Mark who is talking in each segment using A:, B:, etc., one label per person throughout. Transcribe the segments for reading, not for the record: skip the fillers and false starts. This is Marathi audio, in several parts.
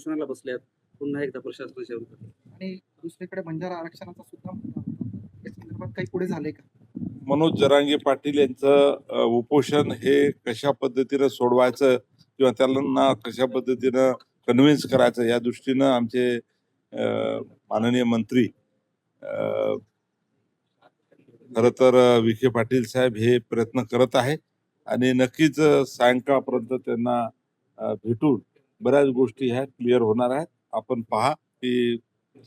A: उपोषणाला बसल्यात पुन्हा एकदा प्रशासनाच्या विरोधात.
B: आणि दुसरीकडे बंजारा आरक्षणाचा सुद्धा मुद्दा होता. या संदर्भात काही पुढे झाले का?
C: मनोज जरांगे पाटील यांचं उपोषण हे कशा पद्धतीनं सोडवायचं किंवा त्यांना कशा पद्धतीनं कन्व्हिन्स करायचं या दृष्टीनं आमचे माननीय मंत्री खरं तर विखे पाटील साहेब हे प्रयत्न करत आहे आणि नक्कीच सायंकाळपर्यंत त्यांना भेटून बऱ्याच गोष्टी ह्या क्लिअर होणार आहेत. आपण पहा की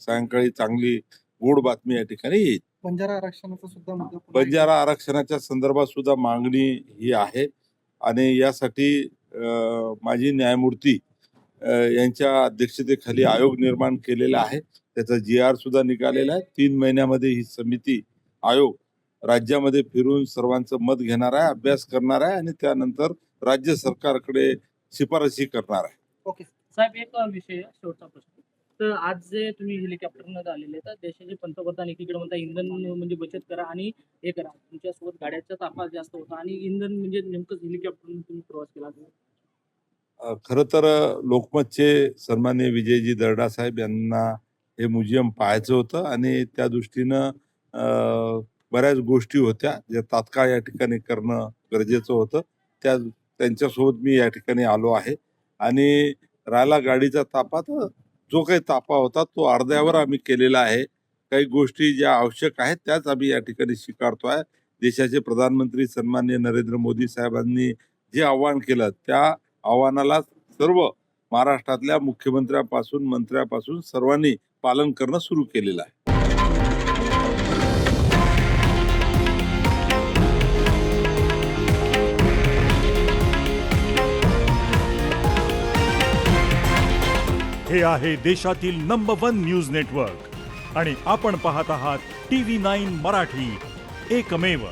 C: सायंकाळी चांगली गोड बातमी या ठिकाणी येईल.
B: बंजारा आरक्षणाचा सुद्धा मुद्दा पुन्हा
C: बंजारा आरक्षणाच्या संदर्भात सुद्धा मागणी ही आहे आणि यासाठी माजी न्यायमूर्ती यांच्या अध्यक्षतेखाली आयोग निर्माण केलेला आहे. त्याचा GR सुद्धा निघालेला आहे. 3 महिन्यामध्ये ही समिती आयोग राज्यामध्ये फिरून सर्वांचं मत घेणार आहे, अभ्यास करणार आहे आणि त्यानंतर राज्य सरकारकडे शिफारशी करणार आहे.
B: ओके.
D: साहेब एक विषय शेवटचा प्रश्न. तर आज जे तुम्ही हेलिकॉप्टरनं आलेले तर देशाचे पंतप्रधान एकीकडे म्हणता इंधन म्हणजे बचत करा आणि हे करा, तुमच्यासोबत गाड्याचा ताफा जास्त होता आणि इंधन म्हणजे नेमकं हेलिकॉप्टरनं तुम्ही प्रवास केला.
C: खरं तर लोकमतचे सन्माननीय विजयजी दर्डा साहेब यांना हे म्युझियम पाहायचं होतं आणि त्या दृष्टीनं बऱ्याच गोष्टी होत्या ज्या तात्काळ या ठिकाणी करणं गरजेचं होतं. त्यांच्यासोबत मी या ठिकाणी आलो आहे आणि राहिला गाडीचा ताफा, तर जो काही ताफा होता तो अर्ध्यावर आम्ही केलेला आहे. काही गोष्टी ज्या आवश्यक आहेत त्याच आम्ही या ठिकाणी स्वीकारतो आहे. देशाचे प्रधानमंत्री सन्माननीय नरेंद्र मोदी साहेबांनी जे आव्हान केलं त्या आव्हानाला सर्व महाराष्ट्रातल्या मुख्यमंत्र्यापासून मंत्र्यापासून सर्वांनी पालन करणं सुरू केलेलं आहे.
E: हे आहे देशातील नंबर 1 न्यूज नेटवर्क आणि आपण पाहत आहात TV9 मराठी, एकमेव.